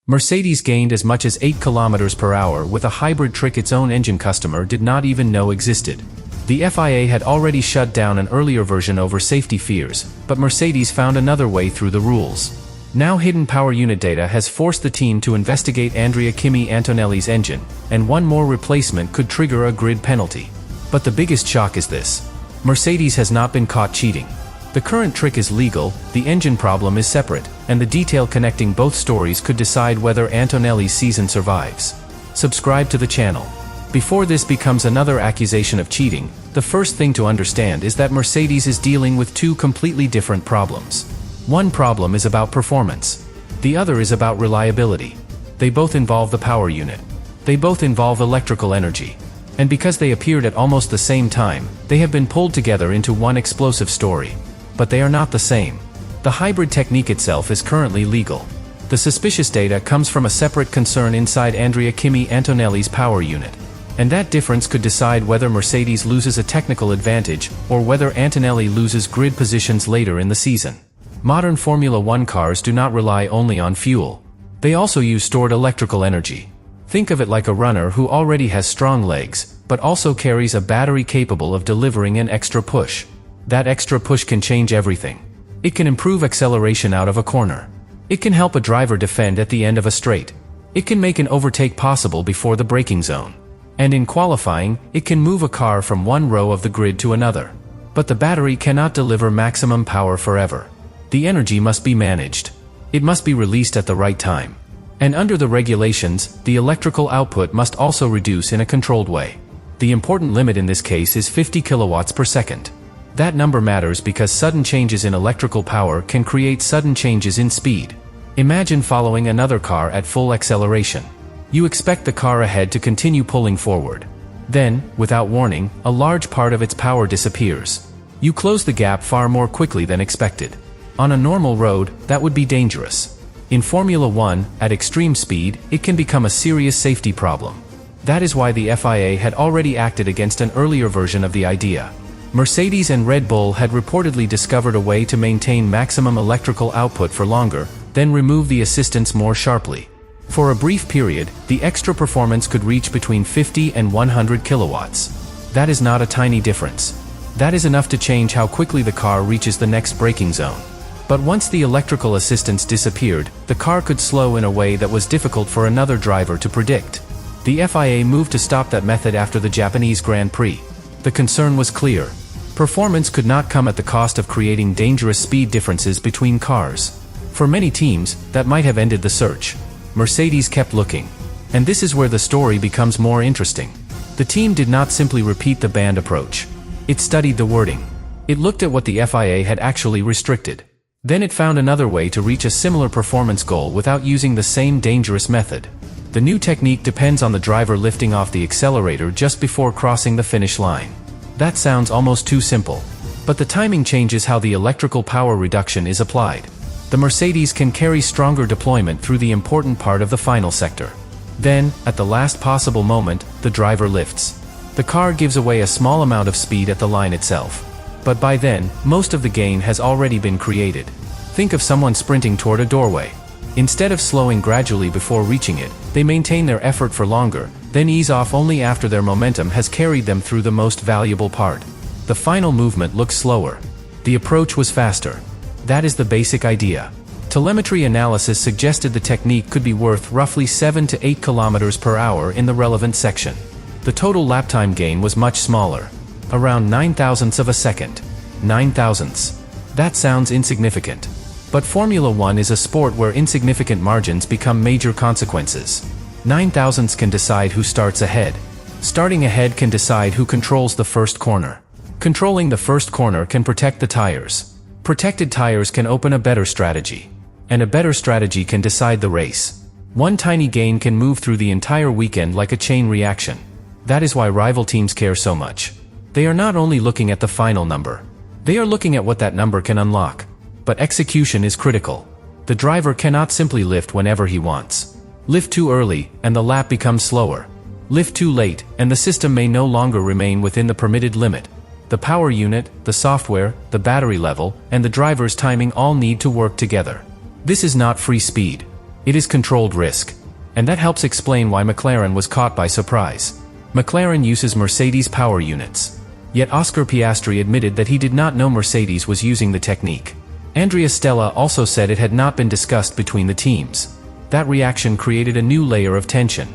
Mercedes gained as much as 8 km per hour with a hybrid trick its own engine customer did not even know existed. The FIA had already shut down an earlier version over safety fears, but Mercedes found another way through the rules. Now hidden power unit data has forced the team to investigate Kimi Antonelli's engine, and one more replacement could trigger a grid penalty. But the biggest shock is this: Mercedes has not been caught cheating. The current trick is legal, the engine problem is separate, and the detail connecting both stories could decide whether Antonelli's season survives. Subscribe to the channel. Before this becomes another accusation of cheating, the first thing to understand is that Mercedes is dealing with two completely different problems. One problem is about performance. The other is about reliability. They both involve the power unit. They both involve electrical energy. And because they appeared at almost the same time, they have been pulled together into one explosive story. But they are not the same. The hybrid technique itself is currently legal. The suspicious data comes from a separate concern inside Kimi Antonelli's power unit. And that difference could decide whether Mercedes loses a technical advantage, or whether Antonelli loses grid positions later in the season. Modern Formula One cars do not rely only on fuel. They also use stored electrical energy. Think of it like a runner who already has strong legs, but also carries a battery capable of delivering an extra push. That extra push can change everything. It can improve acceleration out of a corner. It can help a driver defend at the end of a straight. It can make an overtake possible before the braking zone. And in qualifying, it can move a car from one row of the grid to another. But the battery cannot deliver maximum power forever. The energy must be managed. It must be released at the right time. And under the regulations, the electrical output must also reduce in a controlled way. The important limit in this case is 50 kilowatts per second. That number matters because sudden changes in electrical power can create sudden changes in speed. Imagine following another car at full acceleration. You expect the car ahead to continue pulling forward. Then, without warning, a large part of its power disappears. You close the gap far more quickly than expected. On a normal road, that would be dangerous. In Formula One, at extreme speed, it can become a serious safety problem. That is why the FIA had already acted against an earlier version of the idea. Mercedes and Red Bull had reportedly discovered a way to maintain maximum electrical output for longer, then remove the assistance more sharply. For a brief period, the extra performance could reach between 50 and 100 kilowatts. That is not a tiny difference. That is enough to change how quickly the car reaches the next braking zone. But once the electrical assistance disappeared, the car could slow in a way that was difficult for another driver to predict. The FIA moved to stop that method after the Japanese Grand Prix. The concern was clear. Performance could not come at the cost of creating dangerous speed differences between cars. For many teams, that might have ended the search. Mercedes kept looking. And this is where the story becomes more interesting. The team did not simply repeat the banned approach. It studied the wording. It looked at what the FIA had actually restricted. Then it found another way to reach a similar performance goal without using the same dangerous method. The new technique depends on the driver lifting off the accelerator just before crossing the finish line. That sounds almost too simple. But the timing changes how the electrical power reduction is applied. The Mercedes can carry stronger deployment through the important part of the final sector. Then, at the last possible moment, the driver lifts. The car gives away a small amount of speed at the line itself. But by then, most of the gain has already been created. Think of someone sprinting toward a doorway. Instead of slowing gradually before reaching it, they maintain their effort for longer, then ease off only after their momentum has carried them through the most valuable part. The final movement looks slower. The approach was faster. That is the basic idea. Telemetry analysis suggested the technique could be worth roughly 7 to 8 km per hour in the relevant section. The total lap time gain was much smaller. Around 9 thousandths of a second. 9 thousandths. That sounds insignificant. But Formula One is a sport where insignificant margins become major consequences. 9 thousandths can decide who starts ahead. Starting ahead can decide who controls the first corner. Controlling the first corner can protect the tires. Protected tires can open a better strategy. And a better strategy can decide the race. One tiny gain can move through the entire weekend like a chain reaction. That is why rival teams care so much. They are not only looking at the final number. They are looking at what that number can unlock. But execution is critical. The driver cannot simply lift whenever he wants. Lift too early, and the lap becomes slower. Lift too late, and the system may no longer remain within the permitted limit. The power unit, the software, the battery level, and the driver's timing all need to work together. This is not free speed. It is controlled risk. And that helps explain why McLaren was caught by surprise. McLaren uses Mercedes power units. Yet Oscar Piastri admitted that he did not know Mercedes was using the technique. Andrea Stella also said it had not been discussed between the teams. That reaction created a new layer of tension.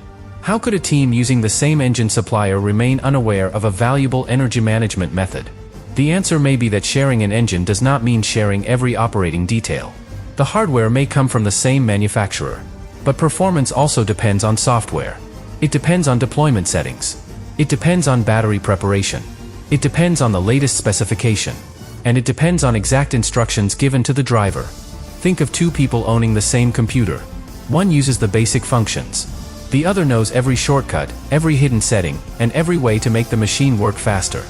How could a team using the same engine supplier remain unaware of a valuable energy management method? The answer may be that sharing an engine does not mean sharing every operating detail. The hardware may come from the same manufacturer. But performance also depends on software. It depends on deployment settings. It depends on battery preparation. It depends on the latest specification. And it depends on exact instructions given to the driver. Think of two people owning the same computer. One uses the basic functions. The other knows every shortcut, every hidden setting, and every way to make the machine work faster.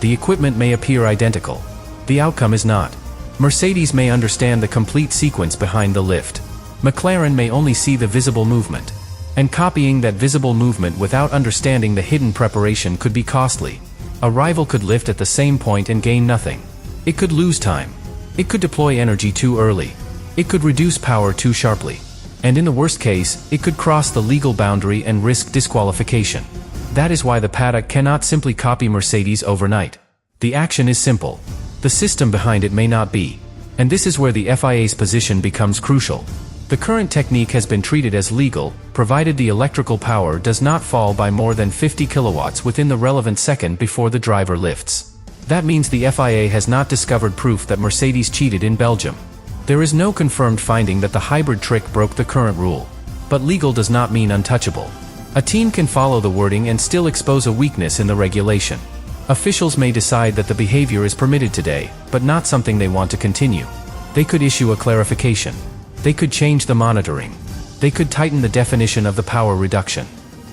The equipment may appear identical. The outcome is not. Mercedes may understand the complete sequence behind the lift. McLaren may only see the visible movement. And copying that visible movement without understanding the hidden preparation could be costly. A rival could lift at the same point and gain nothing. It could lose time. It could deploy energy too early. It could reduce power too sharply. And in the worst case, it could cross the legal boundary and risk disqualification. That is why the paddock cannot simply copy Mercedes overnight. The action is simple. The system behind it may not be. And this is where the FIA's position becomes crucial. The current technique has been treated as legal, provided the electrical power does not fall by more than 50 kilowatts within the relevant second before the driver lifts. That means the FIA has not discovered proof that Mercedes cheated in Belgium. There is no confirmed finding that the hybrid trick broke the current rule. But legal does not mean untouchable. A team can follow the wording and still expose a weakness in the regulation. Officials may decide that the behavior is permitted today, but not something they want to continue. They could issue a clarification. They could change the monitoring. They could tighten the definition of the power reduction.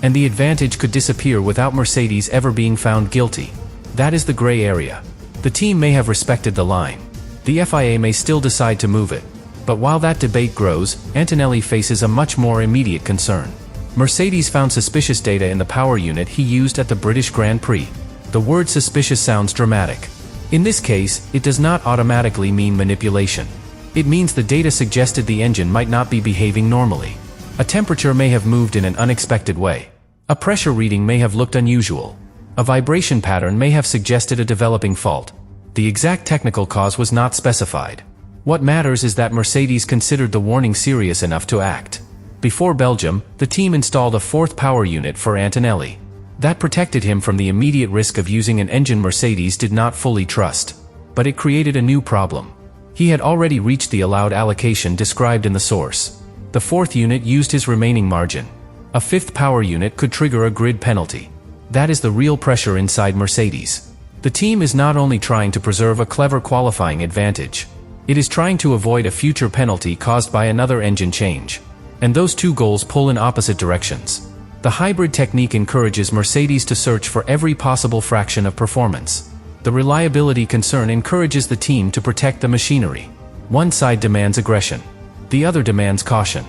And the advantage could disappear without Mercedes ever being found guilty. That is the gray area. The team may have respected the line. The FIA may still decide to move it. But while that debate grows, Antonelli faces a much more immediate concern. Mercedes found suspicious data in the power unit he used at the British Grand Prix. The word suspicious sounds dramatic. In this case, it does not automatically mean manipulation. It means the data suggested the engine might not be behaving normally. A temperature may have moved in an unexpected way. A pressure reading may have looked unusual. A vibration pattern may have suggested a developing fault. The exact technical cause was not specified. What matters is that Mercedes considered the warning serious enough to act. Before Belgium, the team installed a fourth power unit for Antonelli. That protected him from the immediate risk of using an engine Mercedes did not fully trust. But it created a new problem. He had already reached the allowed allocation described in the source. The fourth unit used his remaining margin. A fifth power unit could trigger a grid penalty. That is the real pressure inside Mercedes. The team is not only trying to preserve a clever qualifying advantage. It is trying to avoid a future penalty caused by another engine change. And those two goals pull in opposite directions. The hybrid technique encourages Mercedes to search for every possible fraction of performance. The reliability concern encourages the team to protect the machinery. One side demands aggression. The other demands caution.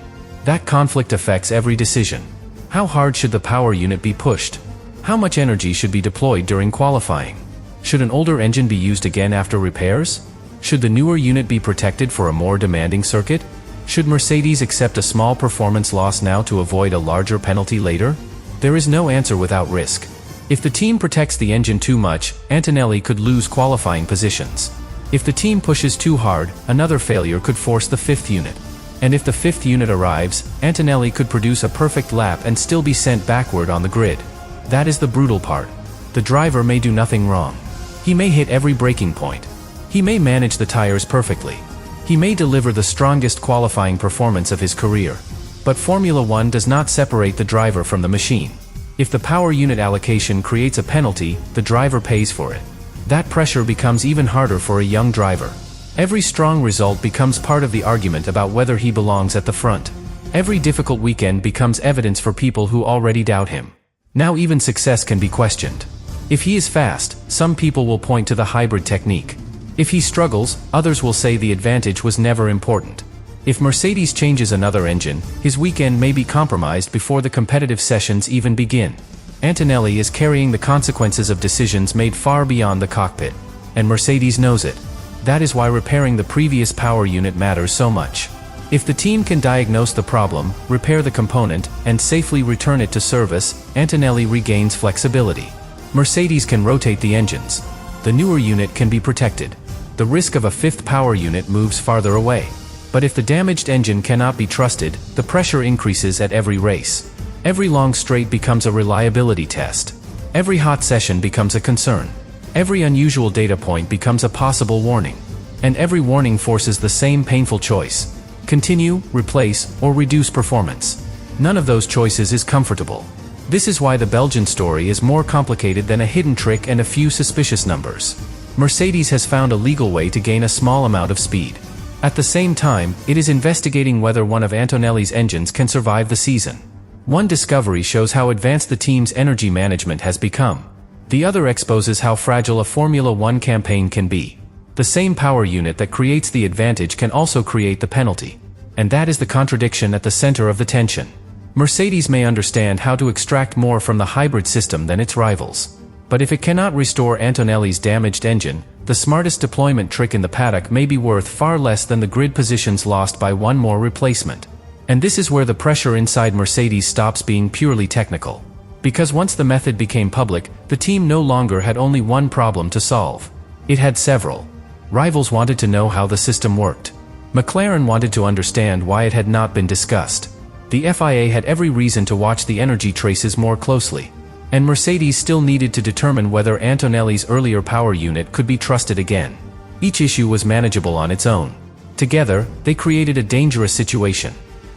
That conflict affects every decision. How hard should the power unit be pushed? How much energy should be deployed during qualifying? Should an older engine be used again after repairs? Should the newer unit be protected for a more demanding circuit? Should Mercedes accept a small performance loss now to avoid a larger penalty later? There is no answer without risk. If the team protects the engine too much, Antonelli could lose qualifying positions. If the team pushes too hard, another failure could force the fifth unit. And if the fifth unit arrives, Antonelli could produce a perfect lap and still be sent backward on the grid. That is the brutal part. The driver may do nothing wrong. He may hit every braking point. He may manage the tires perfectly. He may deliver the strongest qualifying performance of his career. But Formula One does not separate the driver from the machine. If the power unit allocation creates a penalty, the driver pays for it. That pressure becomes even harder for a young driver. Every strong result becomes part of the argument about whether he belongs at the front. Every difficult weekend becomes evidence for people who already doubt him. Now even success can be questioned. If he is fast, some people will point to the hybrid technique. If he struggles, others will say the advantage was never important. If Mercedes changes another engine, his weekend may be compromised before the competitive sessions even begin. Antonelli is carrying the consequences of decisions made far beyond the cockpit. And Mercedes knows it. That is why repairing the previous power unit matters so much. If the team can diagnose the problem, repair the component, and safely return it to service, Antonelli regains flexibility. Mercedes can rotate the engines. The newer unit can be protected. The risk of a fifth power unit moves farther away. But if the damaged engine cannot be trusted, the pressure increases at every race. Every long straight becomes a reliability test. Every hot session becomes a concern. Every unusual data point becomes a possible warning. And every warning forces the same painful choice: continue, replace, or reduce performance. None of those choices is comfortable. This is why the Belgian story is more complicated than a hidden trick and a few suspicious numbers. Mercedes has found a legal way to gain a small amount of speed. At the same time, it is investigating whether one of Antonelli's engines can survive the season. One discovery shows how advanced the team's energy management has become. The other exposes how fragile a Formula One campaign can be. The same power unit that creates the advantage can also create the penalty. And that is the contradiction at the center of the tension. Mercedes may understand how to extract more from the hybrid system than its rivals. But if it cannot restore Antonelli's damaged engine, the smartest deployment trick in the paddock may be worth far less than the grid positions lost by one more replacement. And this is where the pressure inside Mercedes stops being purely technical. Because once the method became public, the team no longer had only one problem to solve. It had several. Rivals wanted to know how the system worked. McLaren wanted to understand why it had not been discussed. The FIA had every reason to watch the energy traces more closely. And Mercedes still needed to determine whether Antonelli's earlier power unit could be trusted again. Each issue was manageable on its own. Together, they created a dangerous situation.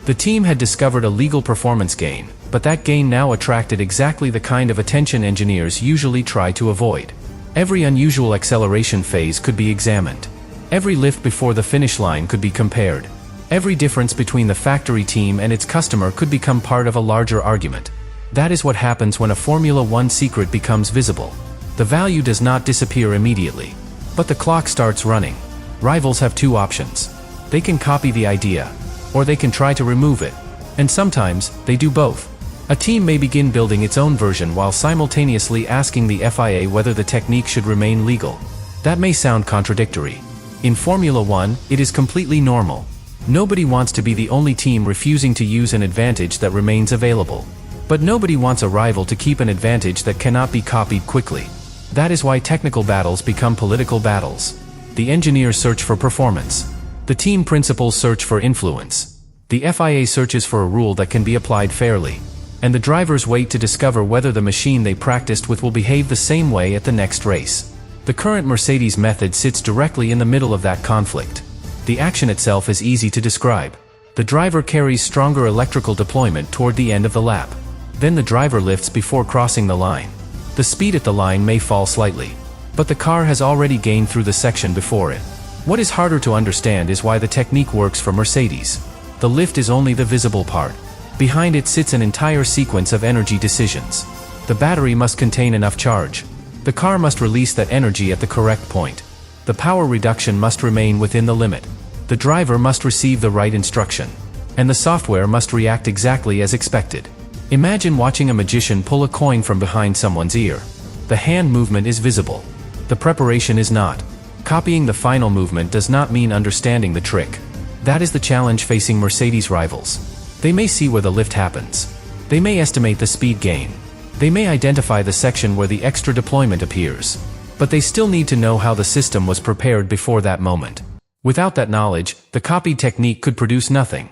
The team had discovered a legal performance gain, but that gain now attracted exactly the kind of attention engineers usually try to avoid. Every unusual acceleration phase could be examined. Every lift before the finish line could be compared. Every difference between the factory team and its customer could become part of a larger argument. That is what happens when a Formula One secret becomes visible. The value does not disappear immediately. But the clock starts running. Rivals have two options. They can copy the idea, or they can try to remove it. And sometimes, they do both. A team may begin building its own version while simultaneously asking the FIA whether the technique should remain legal. That may sound contradictory. In Formula One, it is completely normal. Nobody wants to be the only team refusing to use an advantage that remains available. But nobody wants a rival to keep an advantage that cannot be copied quickly. That is why technical battles become political battles. The engineers search for performance. The team principals search for influence. The FIA searches for a rule that can be applied fairly. And the drivers wait to discover whether the machine they practiced with will behave the same way at the next race. The current Mercedes method sits directly in the middle of that conflict. The action itself is easy to describe. The driver carries stronger electrical deployment toward the end of the lap. Then the driver lifts before crossing the line. The speed at the line may fall slightly, but the car has already gained through the section before it. What is harder to understand is why the technique works for Mercedes. The lift is only the visible part. Behind it sits an entire sequence of energy decisions. The battery must contain enough charge. The car must release that energy at the correct point. The power reduction must remain within the limit. The driver must receive the right instruction. And the software must react exactly as expected. Imagine watching a magician pull a coin from behind someone's ear. The hand movement is visible. The preparation is not. Copying the final movement does not mean understanding the trick. That is the challenge facing Mercedes rivals. They may see where the lift happens. They may estimate the speed gain. They may identify the section where the extra deployment appears. But they still need to know how the system was prepared before that moment. Without that knowledge, the copied technique could produce nothing.